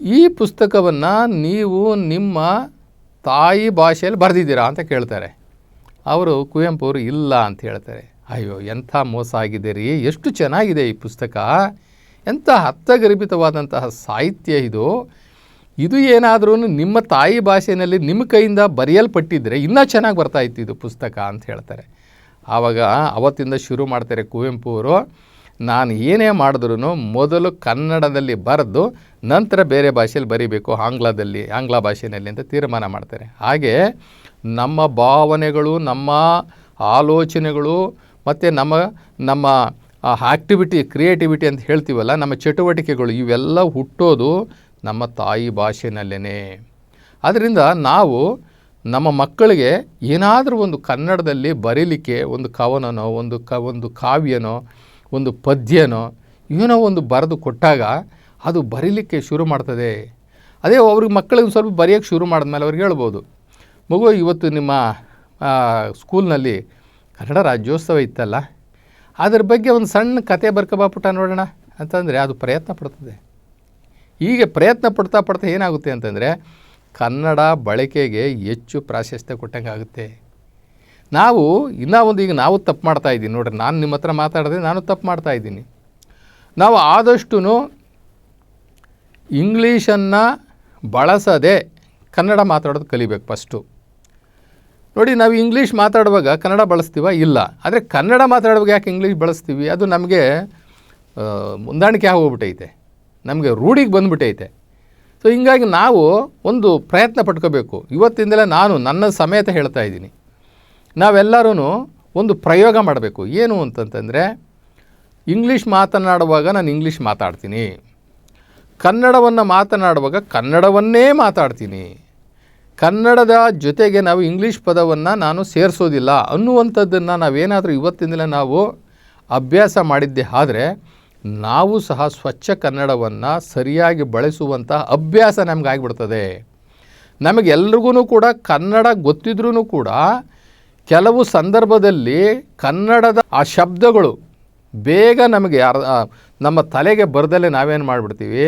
ಈ ಪುಸ್ತಕವನ್ನು ನೀವು ನಿಮ್ಮ ತಾಯಿ ಭಾಷೆಯಲ್ಲಿ ಬರೆದಿದ್ದೀರಾ ಅಂತ ಕೇಳ್ತಾರೆ. ಅವರು ಕುವೆಂಪು ಅವರು ಇಲ್ಲ ಅಂತ ಹೇಳ್ತಾರೆ. ಅಯ್ಯೋ, ಎಂಥ ಮೋಸ ಆಗಿದೆ ರೀ, ಎಷ್ಟು ಚೆನ್ನಾಗಿದೆ ಈ ಪುಸ್ತಕ, ಎಂಥ ಅರ್ಥಗರ್ಭಿತವಾದಂತಹ ಸಾಹಿತ್ಯ ಇದು, ಇದು ಏನಾದ್ರೂ ನಿಮ್ಮ ತಾಯಿ ಭಾಷೆಯಲ್ಲಿ ನಿಮ್ಮ ಕೈಯಿಂದ ಬರೆಯಲ್ಪಟ್ಟಿದ್ದರೆ ಇನ್ನೂ ಚೆನ್ನಾಗಿ ಬರ್ತಾಯಿತ್ತು ಇದು ಪುಸ್ತಕ ಅಂತ ಹೇಳ್ತಾರೆ. ಆವಾಗ ಅವತ್ತಿಂದ ಶುರು ಮಾಡ್ತಾರೆ ಕುವೆಂಪು ಅವರು, ನಾನು ಏನೇ ಮಾಡಿದ್ರೂ ಮೊದಲು ಕನ್ನಡದಲ್ಲಿ ಬರೆದು ನಂತರ ಬೇರೆ ಭಾಷೆಯಲ್ಲಿ ಬರೀಬೇಕು, ಆಂಗ್ಲ ಭಾಷೆಯಲ್ಲಿ ಅಂತ ತೀರ್ಮಾನ ಮಾಡ್ತಾರೆ. ಹಾಗೆ ನಮ್ಮ ಭಾವನೆಗಳು, ನಮ್ಮ ಆಲೋಚನೆಗಳು ಮತ್ತು ನಮ್ಮ ಆ್ಯಕ್ಟಿವಿಟಿ, ಕ್ರಿಯೇಟಿವಿಟಿ ಅಂತ ಹೇಳ್ತೀವಲ್ಲ, ನಮ್ಮ ಚಟುವಟಿಕೆಗಳು ಇವೆಲ್ಲ ಹುಟ್ಟೋದು ನಮ್ಮ ತಾಯಿ ಭಾಷೆಯಲ್ಲೇ. ಆದ್ದರಿಂದ ನಾವು ನಮ್ಮ ಮಕ್ಕಳಿಗೆ ಏನಾದರೂ ಒಂದು ಕನ್ನಡದಲ್ಲಿ ಬರೀಲಿಕ್ಕೆ ಒಂದು ಕವನನೋ ಒಂದು ಕಾವ್ಯನೋ ಒಂದು ಪದ್ಯನೋ ಏನೋ ಒಂದು ಬರೆದು ಕೊಟ್ಟಾಗ ಅದು ಬರೀಲಿಕ್ಕೆ ಶುರು ಮಾಡ್ತದೆ. ಅದೇ ಅವ್ರಿಗೆ ಮಕ್ಕಳಿಗೆ ಸ್ವಲ್ಪ ಬರೆಯೋಕ್ಕೆ ಶುರು ಮಾಡಿದ್ಮೇಲೆ ಅವ್ರಿಗೆ ಹೇಳ್ಬೋದು, ಮಗು ಇವತ್ತು ನಿಮ್ಮ ಸ್ಕೂಲ್ನಲ್ಲಿ ಕನ್ನಡ ರಾಜ್ಯೋತ್ಸವ ಇತ್ತಲ್ಲ, ಅದ್ರ ಬಗ್ಗೆ ಒಂದು ಸಣ್ಣ ಕತೆ ಬರ್ಕೊಬಾಪುಟ ನೋಡೋಣ ಅಂತಂದರೆ ಅದು ಪ್ರಯತ್ನ ಪಡ್ತದೆ. ಹೀಗೆ ಪ್ರಯತ್ನ ಪಡ್ತಾ ಏನಾಗುತ್ತೆ ಅಂತಂದರೆ ಕನ್ನಡ ಬಳಕೆಗೆ ಹೆಚ್ಚು ಪ್ರಾಶಸ್ತ್ಯ ಕೊಟ್ಟಂಗೆ ಆಗುತ್ತೆ. ನಾವು ಈಗ ನಾವು ತಪ್ಪು ಮಾಡ್ತಾಯಿದ್ದೀನಿ ನೋಡ್ರಿ, ನಾನು ನಿಮ್ಮ ಹತ್ರ ಮಾತಾಡಿದ್ರೆ ನಾನು ತಪ್ಪು ಮಾಡ್ತಾಯಿದ್ದೀನಿ. ನಾವು ಆದಷ್ಟು ಇಂಗ್ಲೀಷನ್ನು ಬಳಸದೆ ಕನ್ನಡ ಮಾತಾಡೋದು ಕಲಿಬೇಕು ಫಸ್ಟು. ನೋಡಿ, ನಾವು ಇಂಗ್ಲೀಷ್ ಮಾತಾಡುವಾಗ ಕನ್ನಡ ಬಳಸ್ತೀವ? ಇಲ್ಲ. ಆದರೆ ಕನ್ನಡ ಮಾತಾಡುವಾಗ ಯಾಕೆ ಇಂಗ್ಲೀಷ್ ಬಳಸ್ತೀವಿ? ಅದು ನಮಗೆ ಹೊಂದಾಣಿಕೆ ಆಗೋಗ್ಬಿಟ್ಟೈತೆ, ನಮಗೆ ರೂಢಿಗೆ ಬಂದುಬಿಟ್ಟೈತೆ. ಸೊ ಹಿಂಗಾಗಿ ನಾವು ಒಂದು ಪ್ರಯತ್ನ ಪಟ್ಕೋಬೇಕು. ಇವತ್ತಿಂದಲೇ ನಾನು ನನ್ನ ಸಮೇತ ಹೇಳ್ತಾ ಇದ್ದೀನಿ, ನಾವೆಲ್ಲರೂ ಒಂದು ಪ್ರಯೋಗ ಮಾಡಬೇಕು. ಏನು ಅಂತಂತಂದರೆ, ಇಂಗ್ಲೀಷ್ ಮಾತನಾಡುವಾಗ ನಾನು ಇಂಗ್ಲೀಷ್ ಮಾತಾಡ್ತೀನಿ, ಕನ್ನಡವನ್ನು ಮಾತನಾಡುವಾಗ ಕನ್ನಡವನ್ನೇ ಮಾತಾಡ್ತೀನಿ, ಕನ್ನಡದ ಜೊತೆಗೆ ನಾವು ಇಂಗ್ಲೀಷ್ ಪದವನ್ನು ನಾನು ಸೇರಿಸೋದಿಲ್ಲ ಅನ್ನುವಂಥದ್ದನ್ನು ನಾವೇನಾದರೂ ಇವತ್ತಿಂದಲೇ ನಾವು ಅಭ್ಯಾಸ ಮಾಡಿದ್ದೇ ಆದರೆ ನಾವು ಸಹ ಸ್ವಚ್ಛ ಕನ್ನಡವನ್ನು ಸರಿಯಾಗಿ ಬಳಸುವಂಥ ಅಭ್ಯಾಸ ನಮಗಾಗಿಬಿಡ್ತದೆ. ನಮಗೆಲ್ರಿಗೂ ಕೂಡ ಕನ್ನಡ ಗೊತ್ತಿದ್ರೂ ಕೂಡ ಕೆಲವು ಸಂದರ್ಭದಲ್ಲಿ ಕನ್ನಡದ ಆ ಶಬ್ದಗಳು ಬೇಗ ನಮಗೆ ನಮ್ಮ ತಲೆಗೆ ಬರದಲ್ಲೇ ನಾವೇನು ಮಾಡಿಬಿಡ್ತೀವಿ,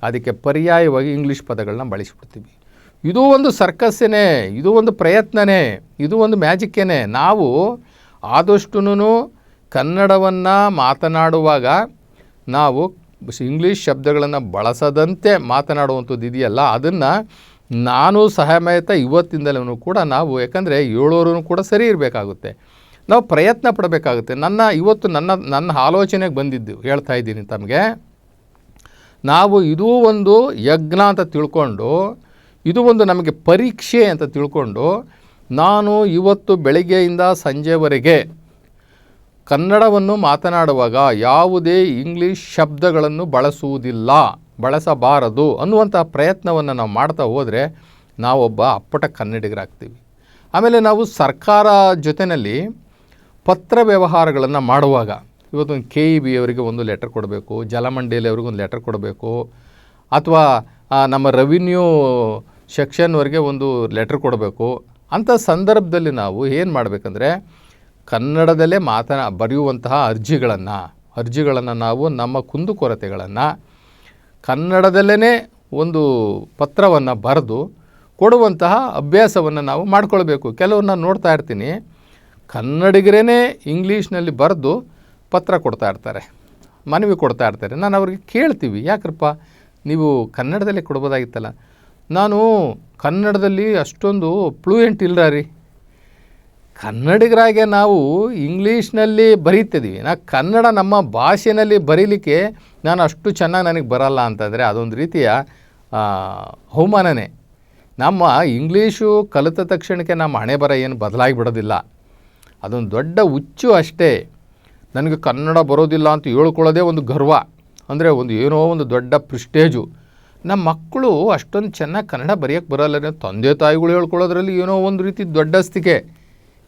ಅದಕ್ಕೆ ಪರ್ಯಾಯವಾಗಿ ಇಂಗ್ಲೀಷ್ ಪದಗಳನ್ನ ಬಳಸಿಬಿಡ್ತೀವಿ. ಇದು ಒಂದು ಸರ್ಕಸ್ಸೇ, ಇದು ಒಂದು ಪ್ರಯತ್ನನೇ, ಇದು ಒಂದು ಮ್ಯಾಜಿಕ್ಕೇ. ನಾವು ಆದಷ್ಟು ಕನ್ನಡವನ್ನು ಮಾತನಾಡುವಾಗ ನಾವು ಇಂಗ್ಲೀಷ್ ಶಬ್ದಗಳನ್ನು ಬಳಸದಂತೆ ಮಾತನಾಡುವಂಥದ್ದು ಇದೆಯಲ್ಲ, ಅದನ್ನು ನಾನು ಸಹಮೇತ ಇವತ್ತಿಂದಲೂ ಕೂಡ ನಾವು, ಯಾಕಂದರೆ ಹೇಳೋರು ಕೂಡ ಸರಿ ಇರಬೇಕಾಗುತ್ತೆ, ನಾವು ಪ್ರಯತ್ನ ಪಡಬೇಕಾಗುತ್ತೆ. ನನ್ನ ಆಲೋಚನೆಗೆ ಬಂದಿದ್ದು ಹೇಳ್ತಾ ಇದ್ದೀನಿ ತಮಗೆ. ನಾವು ಇದೂ ಒಂದು ಯಜ್ಞ ಅಂತ ತಿಳ್ಕೊಂಡು, ಇದು ಒಂದು ನಮಗೆ ಪರೀಕ್ಷೆ ಅಂತ ತಿಳ್ಕೊಂಡು, ನಾನು ಇವತ್ತು ಬೆಳಗ್ಗೆಯಿಂದ ಸಂಜೆವರೆಗೆ ಕನ್ನಡವನ್ನು ಮಾತನಾಡುವಾಗ ಯಾವುದೇ ಇಂಗ್ಲೀಷ್ ಶಬ್ದಗಳನ್ನು ಬಳಸಬಾರದು ಅನ್ನುವಂಥ ಪ್ರಯತ್ನವನ್ನು ನಾವು ಮಾಡ್ತಾ ಹೋದರೆ ನಾವೊಬ್ಬ ಅಪ್ಪಟ ಕನ್ನಡಿಗರಾಗ್ತೀವಿ. ಆಮೇಲೆ ನಾವು ಸರ್ಕಾರ ಜೊತೆಯಲ್ಲಿ ಪತ್ರ ವ್ಯವಹಾರಗಳನ್ನು ಮಾಡುವಾಗ, ಇವತ್ತೊಂದು KEB ಅವರಿಗೆ ಒಂದು ಲೆಟರ್ ಕೊಡಬೇಕು, ಜಲಮಂಡಳಿ ಅವ್ರಿಗೆ ಒಂದು ಲೆಟರ್ ಕೊಡಬೇಕು, ಅಥವಾ ನಮ್ಮ ರೆವಿನ್ಯೂ ಸೆಕ್ಷನ್ವರೆಗೆ ಒಂದು ಲೆಟರ್ ಕೊಡಬೇಕು. ಅಂಥ ಸಂದರ್ಭದಲ್ಲಿ ನಾವು ಏನು ಮಾಡಬೇಕಂದ್ರೆ, ಕನ್ನಡದಲ್ಲೇ ಬರೆಯುವಂತಹ ಅರ್ಜಿಗಳನ್ನು ನಾವು ನಮ್ಮ ಕುಂದುಕೊರತೆಗಳನ್ನು ಕನ್ನಡದಲ್ಲೇ ಒಂದು ಪತ್ರವನ್ನು ಬರೆದು ಕೊಡುವಂತಹ ಅಭ್ಯಾಸವನ್ನು ನಾವು ಮಾಡ್ಕೊಳ್ಬೇಕು. ಕೆಲವ್ರನ್ನ ನೋಡ್ತಾ ಇರ್ತೀನಿ, ಕನ್ನಡಿಗರೇ ಇಂಗ್ಲೀಷ್ನಲ್ಲಿ ಬರೆದು ಪತ್ರ ಕೊಡ್ತಾ ಇರ್ತಾರೆ, ಮನವಿ ಕೊಡ್ತಾ ಇರ್ತಾರೆ. ನಾನು ಅವ್ರಿಗೆ ಕೇಳ್ತೀವಿ, ಯಾಕ್ರಪ್ಪ ನೀವು ಕನ್ನಡದಲ್ಲೇ ಕೊಡ್ಬೋದಾಗಿತ್ತಲ್ಲ. ನಾನು ಕನ್ನಡದಲ್ಲಿ ಅಷ್ಟೊಂದು ಫ್ಲೂಯೆಂಟ್ ಇಲ್ಲ ರೀ, ಕನ್ನಡಿಗರಾಗೆ ನಾವು ಇಂಗ್ಲೀಷ್ನಲ್ಲಿ ಬರೀತಿದ್ದೀವಿ, ಕನ್ನಡ ನಮ್ಮ ಭಾಷೆಯಲ್ಲಿ ಬರೀಲಿಕ್ಕೆ ನಾನು ಅಷ್ಟು ಚೆನ್ನಾಗಿ ನನಗೆ ಬರಲ್ಲ ಅಂತಂದರೆ ಅದೊಂದು ರೀತಿಯ ಅವಮಾನನೇ. ನಮ್ಮ ಇಂಗ್ಲೀಷು ಕಲಿತ ತಕ್ಷಣಕ್ಕೆ ನಮ್ಮ ಹಣೆ ಬರ ಏನು ಬದಲಾಗಿ ಬಿಡೋದಿಲ್ಲ, ಅದೊಂದು ದೊಡ್ಡ ಹುಚ್ಚು ಅಷ್ಟೇ. ನನಗೆ ಕನ್ನಡ ಬರೋದಿಲ್ಲ ಅಂತ ಹೇಳ್ಕೊಳ್ಳೋದೇ ಒಂದು ಗರ್ವ, ಅಂದರೆ ಏನೋ ಒಂದು ದೊಡ್ಡ ಪ್ರಿಸ್ಟೇಜು. ನಮ್ಮ ಮಕ್ಕಳು ಅಷ್ಟೊಂದು ಚೆನ್ನಾಗಿ ಕನ್ನಡ ಬರೆಯೋಕ್ಕೆ ಬರೋಲ್ಲ, ತಂದೆ ತಾಯಿಗಳು ಹೇಳ್ಕೊಳ್ಳೋದ್ರಲ್ಲಿ ಏನೋ ಒಂದು ರೀತಿ ದೊಡ್ಡಸ್ತಿಕೆ.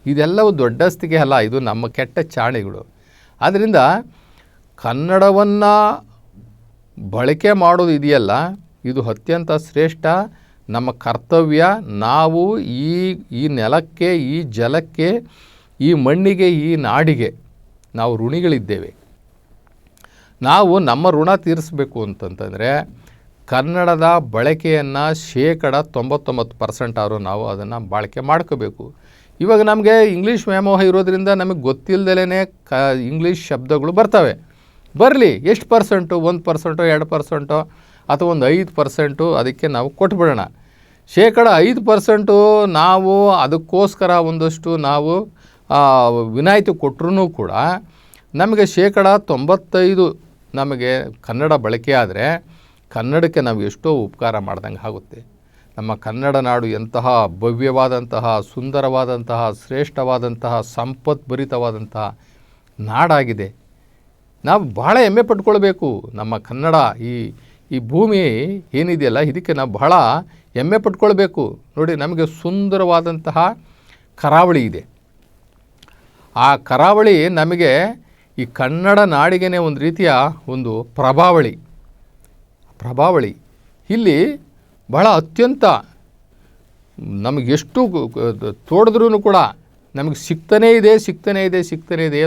ಇದೆಲ್ಲವೂ ದೊಡ್ಡಸ್ತಿಕೆ ಅಲ್ಲ, ಇದು ನಮ್ಮ ಕೆಟ್ಟ ಚಾಣಿಗಳು. ಆದ್ದರಿಂದ ಕನ್ನಡವನ್ನು ಬಳಕೆ ಮಾಡೋದು ಇದೆಯಲ್ಲ, ಇದು ಅತ್ಯಂತ ಶ್ರೇಷ್ಠ, ನಮ್ಮ ಕರ್ತವ್ಯ. ನಾವು ಈ ನೆಲಕ್ಕೆ, ಈ ಜಲಕ್ಕೆ, ಈ ಮಣ್ಣಿಗೆ, ಈ ನಾಡಿಗೆ ನಾವು ಋಣಿಗಳಿದ್ದೇವೆ. ನಾವು ನಮ್ಮ ಋಣ ತೀರಿಸಬೇಕು ಅಂತಂತಂದರೆ ಕನ್ನಡದ ಬಳಕೆಯನ್ನು 99% ಆದರೂ ನಾವು ಅದನ್ನು ಬಳಕೆ ಮಾಡ್ಕೋಬೇಕು. ಇವಾಗ ನಮಗೆ ಇಂಗ್ಲೀಷ್ ವ್ಯಾಮೋಹ ಇರೋದ್ರಿಂದ ನಮಗೆ ಗೊತ್ತಿಲ್ಲದಲೇ ಇಂಗ್ಲೀಷ್ ಶಬ್ದಗಳು ಬರ್ತವೆ. ಬರಲಿ, ಎಷ್ಟು ಪರ್ಸೆಂಟು, 1%, 2%, ಅಥವಾ ಒಂದು 5% ಅದಕ್ಕೆ ನಾವು ಕೊಟ್ಬಿಡೋಣ. ಶೇಕಡ 5% ನಾವು ಅದಕ್ಕೋಸ್ಕರ ಒಂದಷ್ಟು ನಾವು ವಿನಾಯಿತಿ ಕೊಟ್ಟರೂ ಕೂಡ ನಮಗೆ ಶೇಕಡ 95 ನಮಗೆ ಕನ್ನಡ ಬಳಕೆ ಆದರೆ ಕನ್ನಡಕ್ಕೆ ನಾವು ಎಷ್ಟೋ ಉಪಕಾರ ಮಾಡ್ದಂಗೆ ಆಗುತ್ತೆ. ನಮ್ಮ ಕನ್ನಡ ನಾಡು ಎಂತಹ ಭವ್ಯವಾದಂತಹ, ಸುಂದರವಾದಂತಹ, ಶ್ರೇಷ್ಠವಾದಂತಹ, ಸಂಪದ್ಭರಿತವಾದಂತಹ ನಾಡಾಗಿದೆ. ನಾವು ಭಾಳ ಹೆಮ್ಮೆ ಪಟ್ಕೊಳ್ಬೇಕು. ನಮ್ಮ ಕನ್ನಡ ಈ ಭೂಮಿ ಏನಿದೆಯಲ್ಲ, ಇದಕ್ಕೆ ನಾವು ಬಹಳ ಹೆಮ್ಮೆ ಪಟ್ಕೊಳ್ಬೇಕು. ನೋಡಿ, ನಮಗೆ ಸುಂದರವಾದಂತಹ ಕರಾವಳಿ ಇದೆ. ಆ ಕರಾವಳಿ ನಮಗೆ ಈ ಕನ್ನಡ ನಾಡಿಗೆ ಒಂದು ರೀತಿಯ ಒಂದು ಪ್ರಭಾವಳಿ. ಇಲ್ಲಿ ಬಹಳ ಅತ್ಯಂತ ನಮಗೆಷ್ಟು ತೋಡಿದ್ರೂ ಕೂಡ ನಮಗೆ ಸಿಗ್ತಾನೇ ಇದೆ.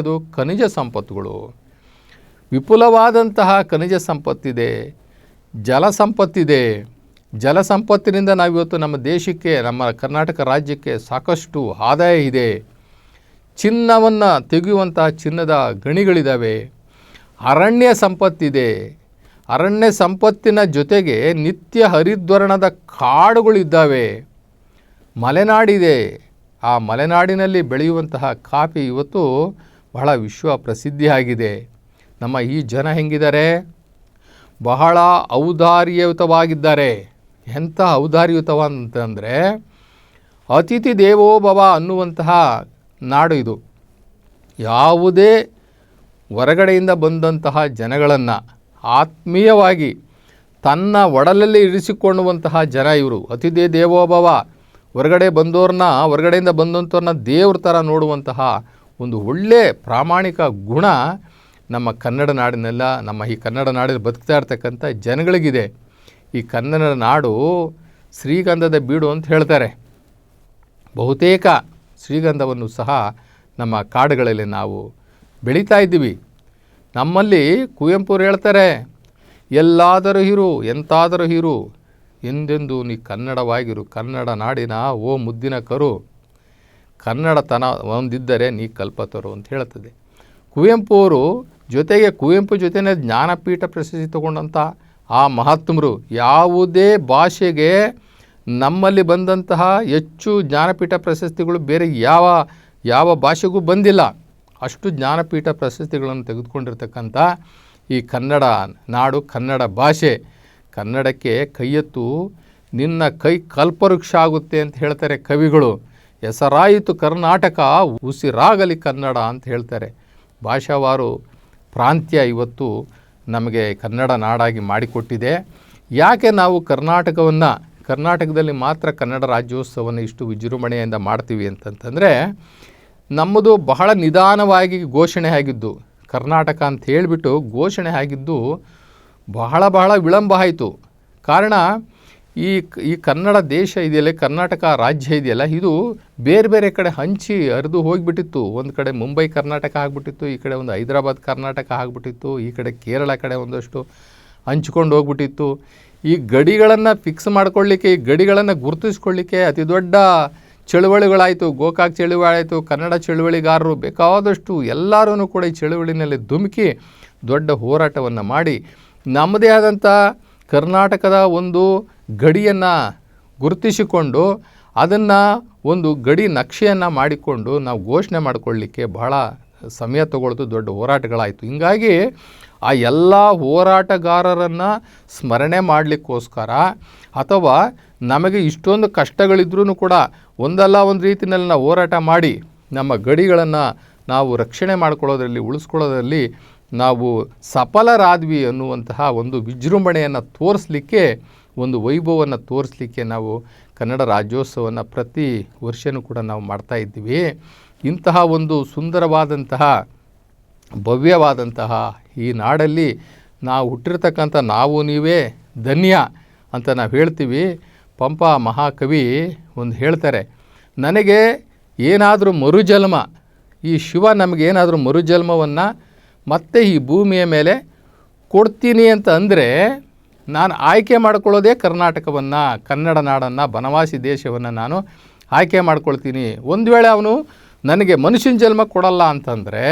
ಅದು ಖನಿಜ ಸಂಪತ್ತುಗಳು, ವಿಪುಲವಾದಂತಹ ಖನಿಜ ಸಂಪತ್ತಿದೆ, ಜಲ ಸಂಪತ್ತಿದೆ. ಜಲ ಸಂಪತ್ತಿನಿಂದ ನಾವಿವತ್ತು ನಮ್ಮ ದೇಶಕ್ಕೆ, ನಮ್ಮ ಕರ್ನಾಟಕ ರಾಜ್ಯಕ್ಕೆ ಸಾಕಷ್ಟು ಆದಾಯ ಇದೆ. ಚಿನ್ನವನ್ನು ತೆಗೆಯುವಂತಹ ಚಿನ್ನದ ಗಣಿಗಳಿದ್ದಾವೆ. ಅರಣ್ಯ ಸಂಪತ್ತಿದೆ. ಅರಣ್ಯ ಸಂಪತ್ತಿನ ಜೊತೆಗೆ ನಿತ್ಯ ಹರಿದ್ವರ್ಣದ ಕಾಡುಗಳಿದ್ದಾವೆ. ಮಲೆನಾಡಿದೆ. ಆ ಮಲೆನಾಡಿನಲ್ಲಿ ಬೆಳೆಯುವಂತಹ ಕಾಫಿ ಇವತ್ತು ಬಹಳ ವಿಶ್ವ ಪ್ರಸಿದ್ಧಿಯಾಗಿದೆ. ನಮ್ಮ ಈ ಜನ ಹೆಂಗಿದ್ದಾರೆ? ಬಹಳ ಔದಾರ್ಯಯುತವಾಗಿದ್ದಾರೆ. ಎಂಥ ಔದಾರ್ಯಯುತವ ಅಂತಂದರೆ, ಅತಿಥಿ ದೇವೋಭವ ಅನ್ನುವಂತಹ ನಾಡು ಇದು. ಯಾವುದೇ ಹೊರಗಡೆಯಿಂದ ಬಂದಂತಹ ಜನಗಳನ್ನು ಆತ್ಮೀಯವಾಗಿ ತನ್ನ ಒಡಲಲ್ಲಿ ಇರಿಸಿಕೊಳ್ಳುವಂತಹ ಜನ ಇವರು. ಅತಿಥಿ ದೇವೋಭವ, ಹೊರಗಡೆಯಿಂದ ಬಂದಂಥವ್ರನ್ನ ದೇವ್ರ ಥರ ನೋಡುವಂತಹ ಒಂದು ಒಳ್ಳೆಯ ಪ್ರಾಮಾಣಿಕ ಗುಣ ನಮ್ಮ ಕನ್ನಡ ನಾಡಿನೆಲ್ಲ, ನಮ್ಮ ಈ ಕನ್ನಡ ನಾಡಿನಲ್ಲಿ ಬದುಕ್ತಾ ಇರ್ತಕ್ಕಂಥ ಜನಗಳಿಗಿದೆ. ಈ ಕನ್ನಡ ನಾಡು ಶ್ರೀಗಂಧದ ಬೀಡು ಅಂತ ಹೇಳ್ತಾರೆ. ಬಹುತೇಕ ಶ್ರೀಗಂಧವನ್ನು ಸಹ ನಮ್ಮ ಕಾಡುಗಳಲ್ಲಿ ನಾವು ಬೆಳೀತಾ ಇದ್ದೀವಿ. ನಮ್ಮಲ್ಲಿ ಕುವೆಂಪುರು ಹೇಳ್ತಾರೆ, ಎಲ್ಲಾದರೂ ಇರು, ಎಂತಾದರೂ ಇರು, ಎಂದೆಂದು ನೀ ಕನ್ನಡವಾಗಿರು, ಕನ್ನಡ ನಾಡಿನ ಓ ಮುದ್ದಿನ ಕರು, ಕನ್ನಡತನ ಒಂದಿದ್ದರೆ ನೀ ಕಲ್ಪತರು ಅಂತ ಹೇಳ್ತದೆ. ಕುವೆಂಪು ಅವರು ಕುವೆಂಪು ಜೊತೆನೇ ಜ್ಞಾನಪೀಠ ಪ್ರಶಸ್ತಿ ತಗೊಂಡಂಥ ಆ ಮಹಾತ್ಮರು. ಯಾವುದೇ ಭಾಷೆಗೆ ನಮ್ಮಲ್ಲಿ ಬಂದಂತಹ ಹೆಚ್ಚು ಜ್ಞಾನಪೀಠ ಪ್ರಶಸ್ತಿಗಳು ಬೇರೆ ಯಾವ ಭಾಷೆಗೂ ಬಂದಿಲ್ಲ. ಅಷ್ಟು ಜ್ಞಾನಪೀಠ ಪ್ರಶಸ್ತಿಗಳನ್ನು ತೆಗೆದುಕೊಂಡಿರ್ತಕ್ಕಂಥ ಈ ಕನ್ನಡ ನಾಡು, ಕನ್ನಡ ಭಾಷೆ, ಕನ್ನಡಕ್ಕೆ ಕೈಯೆತ್ತು ನಿನ್ನ ಕೈ ಕಲ್ಪವೃಕ್ಷ ಆಗುತ್ತೆ ಅಂತ ಹೇಳ್ತಾರೆ ಕವಿಗಳು. ಹೆಸರಾಯಿತು ಕರ್ನಾಟಕ, ಉಸಿರಾಗಲಿ ಕನ್ನಡ ಅಂತ ಹೇಳ್ತಾರೆ. ಭಾಷಾವಾರು ಪ್ರಾಂತ್ಯ ಇವತ್ತು ನಮಗೆ ಕನ್ನಡ ನಾಡಾಗಿ ಮಾಡಿಕೊಟ್ಟಿದೆ. ಯಾಕೆ ನಾವು ಕರ್ನಾಟಕದಲ್ಲಿ ಮಾತ್ರ ಕನ್ನಡ ರಾಜ್ಯೋತ್ಸವವನ್ನು ಇಷ್ಟು ವಿಜೃಂಭಣೆಯಿಂದ ಮಾಡ್ತೀವಿ ಅಂತಂತಂದರೆ, ನಮ್ಮದು ಬಹಳ ನಿಧಾನವಾಗಿ ಘೋಷಣೆ ಆಗಿದ್ದು, ಕರ್ನಾಟಕ ಅಂತ ಹೇಳಿಬಿಟ್ಟು ಘೋಷಣೆ ಆಗಿದ್ದು ಬಹಳ ವಿಳಂಬ ಆಯಿತು. ಕಾರಣ ಈ ಕನ್ನಡ ದೇಶ ಇದೆಯಲ್ಲ, ಕರ್ನಾಟಕ ರಾಜ್ಯ ಇದೆಯಲ್ಲ, ಇದು ಬೇರೆ ಕಡೆ ಹಂಚಿ ಹರಿದು ಹೋಗಿಬಿಟ್ಟಿತ್ತು. ಒಂದು ಕಡೆ ಮುಂಬೈ ಕರ್ನಾಟಕ ಆಗಿಬಿಟ್ಟಿತ್ತು, ಈ ಕಡೆ ಒಂದು ಹೈದರಾಬಾದ್ ಕರ್ನಾಟಕ ಆಗಿಬಿಟ್ಟಿತ್ತು, ಈ ಕಡೆ ಕೇರಳ ಕಡೆ ಒಂದಷ್ಟು ಹಂಚ್ಕೊಂಡು ಹೋಗ್ಬಿಟ್ಟಿತ್ತು. ಈ ಗಡಿಗಳನ್ನು ಫಿಕ್ಸ್ ಮಾಡ್ಕೊಳ್ಳಿಕ್ಕೆ, ಈ ಗಡಿಗಳನ್ನು ಗುರುತಿಸ್ಕೊಳ್ಳಿಕ್ಕೆ ಅತಿ ದೊಡ್ಡ ಚಳುವಳಿಗಳಾಯಿತು. ಗೋಕಾಕ್ ಚಳುವಳಿ ಆಯಿತು, ಕನ್ನಡ ಚಳುವಳಿಗಾರರು ಬೇಕಾದಷ್ಟು ಎಲ್ಲರೂ ಕೂಡ ಈ ಚಳುವಳಿನಲ್ಲಿ ಧುಮುಕಿ ದೊಡ್ಡ ಹೋರಾಟವನ್ನು ಮಾಡಿ ನಮ್ಮದೇ ಆದಂಥ ಕರ್ನಾಟಕದ ಒಂದು ಗಡಿಯನ್ನು ಗುರುತಿಸಿಕೊಂಡು ಅದನ್ನು ಒಂದು ಗಡಿ ನಕ್ಷೆಯನ್ನು ಮಾಡಿಕೊಂಡು ನಾವು ಘೋಷಣೆ ಮಾಡಿಕೊಳ್ಳಿಕ್ಕೆ ಬಹಳ ಸಮಯ ತಗೊಳ್ತು, ದೊಡ್ಡ ಹೋರಾಟಗಳಾಯಿತು. ಹೀಗಾಗಿ ಆ ಎಲ್ಲ ಹೋರಾಟಗಾರರನ್ನು ಸ್ಮರಣೆ ಮಾಡಲಿಕ್ಕೋಸ್ಕರ, ಅಥವಾ ನಮಗೆ ಇಷ್ಟೊಂದು ಕಷ್ಟಗಳಿದ್ರೂ ಕೂಡ ಒಂದಲ್ಲ ಒಂದು ರೀತಿಯಲ್ಲಿ ನಾವು ಹೋರಾಟ ಮಾಡಿ ನಮ್ಮ ಗಡಿಗಳನ್ನು ನಾವು ರಕ್ಷಣೆ ಮಾಡ್ಕೊಳ್ಳೋದ್ರಲ್ಲಿ, ಉಳಿಸ್ಕೊಳ್ಳೋದ್ರಲ್ಲಿ ನಾವು ಸಫಲರಾದ್ವಿ ಅನ್ನುವಂತಹ ಒಂದು ವಿಜೃಂಭಣೆಯನ್ನು ತೋರಿಸಲಿಕ್ಕೆ, ಒಂದು ವೈಭವವನ್ನು ತೋರಿಸಲಿಕ್ಕೆ ನಾವು ಕನ್ನಡ ರಾಜ್ಯೋತ್ಸವವನ್ನು ಪ್ರತಿ ವರ್ಷವೂ ಕೂಡ ನಾವು ಮಾಡ್ತಾ ಇದ್ದೀವಿ. ಇಂತಹ ಒಂದು ಸುಂದರವಾದಂತಹ, ಭವ್ಯವಾದಂತಹ ಈ ನಾಡಲ್ಲಿ ನಾವು ಹುಟ್ಟಿರ್ತಕ್ಕಂಥ ನಾವು ನೀವೇ ಧನ್ಯ ಅಂತ ನಾವು ಹೇಳ್ತೀವಿ. ಪಂಪ ಮಹಾಕವಿ ಒಂದು ಹೇಳ್ತಾರೆ, ನನಗೆ ಏನಾದರೂ ಮರುಜನ್ಮ, ಈ ಶಿವ ನಮಗೇನಾದರೂ ಮರುಜನ್ಮವನ್ನು ಮತ್ತೆ ಈ ಭೂಮಿಯ ಮೇಲೆ ಕೊಡ್ತೀನಿ ಅಂತ ಅಂದರೆ, ನಾನು ಆಯ್ಕೆ ಮಾಡ್ಕೊಳ್ಳೋದೇ ಕರ್ನಾಟಕವನ್ನು, ಕನ್ನಡ ನಾಡನ್ನು, ಬನವಾಸಿ ದೇಶವನ್ನು ನಾನು ಆಯ್ಕೆ ಮಾಡ್ಕೊಳ್ತೀನಿ. ಒಂದು ವೇಳೆ ಅವನು ನನಗೆ ಮನುಷ್ಯನ ಜನ್ಮ ಕೊಡಲ್ಲ ಅಂತಂದರೆ,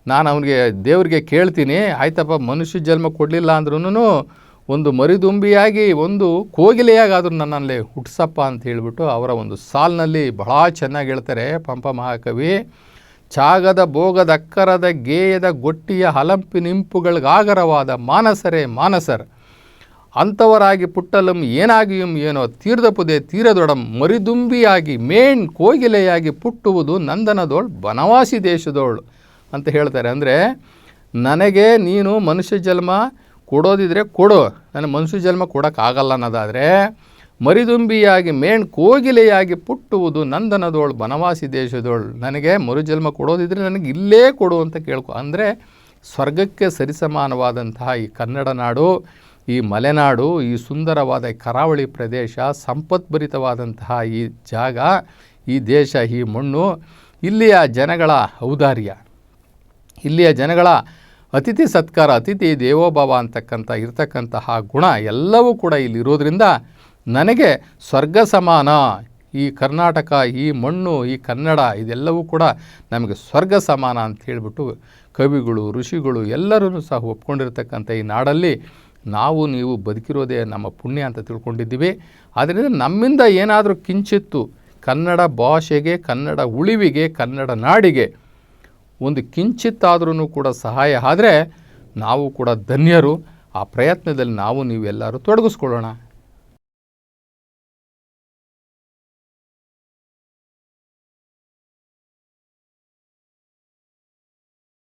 ನಾನು ಅವನಿಗೆ ದೇವರಿಗೆ ಕೇಳ್ತೀನಿ, ಆಯ್ತಪ್ಪ ಮನುಷ್ಯ ಜನ್ಮ ಕೊಡಲಿಲ್ಲ ಅಂದ್ರೂ ಒಂದು ಮರಿದುಂಬಿಯಾಗಿ ಒಂದು ಕೋಗಿಲೆಯಾಗಾದರೂ ನನ್ನಲ್ಲಿ ಹುಟ್ಟಿಸಪ್ಪ ಅಂತ ಹೇಳಿಬಿಟ್ಟು ಅವರ ಒಂದು ಸಾಲಿನಲ್ಲಿ ಬಹಳ ಚೆನ್ನಾಗಿ ಹೇಳ್ತಾರೆ ಪಂಪ ಮಹಾಕವಿ. ಚಾಗದ ಭೋಗದ ಅಕ್ಕರದ ಗೇಯದ ಗೊಟ್ಟಿಯ ಹಲಂಪಿನಿಂಪುಗಳಿಗಾಗರವಾದ ಮಾನಸರೇ ಮಾನಸರ್ ಅಂಥವರಾಗಿ ಪುಟ್ಟಲಂ ಏನಾಗಿಯೂ ಏನೋ ತೀರ್ದ ಪುದೆ ತೀರದೊಡಂ ಮರಿದುಂಬಿಯಾಗಿ ಮೇಣ್ ಕೋಗಿಲೆಯಾಗಿ ಪುಟ್ಟುವುದು ನಂದನದೋಳು ಬನವಾಸಿ ದೇಶದೋಳು ಅಂತ ಹೇಳ್ತಾರೆ. ಅಂದರೆ ನನಗೆ ನೀನು ಮನುಷ್ಯ ಜನ್ಮ ಕೊಡೋದಿದ್ರೆ ಕೊಡು, ನನಗೆ ಮನುಷ್ಯ ಜನ್ಮ ಕೊಡೋಕ್ಕಾಗಲ್ಲ ಅನ್ನೋದಾದರೆ ಮರಿದುಂಬಿಯಾಗಿ ಮೇಣ್ ಕೋಗಿಲೆಯಾಗಿ ಪುಟ್ಟುವುದು ನಂದನದೋಳು ಬನವಾಸಿ ದೇಶದೋಳು, ನನಗೆ ಮರುಜನ್ಮ ಕೊಡೋದಿದ್ರೆ ನನಗೆ ಇಲ್ಲೇ ಕೊಡು ಅಂತ ಕೇಳ್ಕೊ. ಅಂದರೆ ಸ್ವರ್ಗಕ್ಕೆ ಸರಿಸಮಾನವಾದಂತಹ ಈ ಕನ್ನಡ ನಾಡು, ಈ ಮಲೆನಾಡು, ಈ ಸುಂದರವಾದ ಕರಾವಳಿ ಪ್ರದೇಶ, ಸಂಪದ್ಭರಿತವಾದಂತಹ ಈ ಜಾಗ, ಈ ದೇಶ, ಈ ಮಣ್ಣು, ಇಲ್ಲಿಯ ಜನಗಳ ಔದಾರ್ಯ, ಇಲ್ಲಿಯ ಜನಗಳ ಅತಿಥಿ ಸತ್ಕಾರ, ಅತಿಥಿ ದೇವೋಭವ ಅಂತಕ್ಕಂಥ ಇರತಕ್ಕಂತಹ ಗುಣ ಎಲ್ಲವೂ ಕೂಡ ಇಲ್ಲಿರೋದ್ರಿಂದ ನನಗೆ ಸ್ವರ್ಗ ಸಮಾನ. ಈ ಕರ್ನಾಟಕ, ಈ ಮಣ್ಣು, ಈ ಕನ್ನಡ ಇದೆಲ್ಲವೂ ಕೂಡ ನಮಗೆ ಸ್ವರ್ಗ ಸಮಾನ ಅಂತ ಹೇಳಿಬಿಟ್ಟು ಕವಿಗಳು, ಋಷಿಗಳು ಎಲ್ಲರೂ ಸಹ ಒಪ್ಕೊಂಡಿರ್ತಕ್ಕಂಥ ಈ ನಾಡಲ್ಲಿ ನಾವು ನೀವು ಬದುಕಿರೋದೇ ನಮ್ಮ ಪುಣ್ಯ ಅಂತ ತಿಳ್ಕೊಂಡಿದ್ದೀವಿ. ಆದ್ದರಿಂದ ನಮ್ಮಿಂದ ಏನಾದರೂ ಕಿಂಚಿತ್ತು ಕನ್ನಡ ಭಾಷೆಗೆ, ಕನ್ನಡ ಉಳಿವಿಗೆ, ಕನ್ನಡ ನಾಡಿಗೆ ಒಂದು ಕಿಂಚಿತ್ತಾದ್ರೂ ಕೂಡ ಸಹಾಯ ಆದರೆ ನಾವು ಕೂಡ ಧನ್ಯರು. ಆ ಪ್ರಯತ್ನದಲ್ಲಿ ನಾವು ನೀವೆಲ್ಲರೂ ತೊಡಗಿಸ್ಕೊಳ್ಳೋಣ.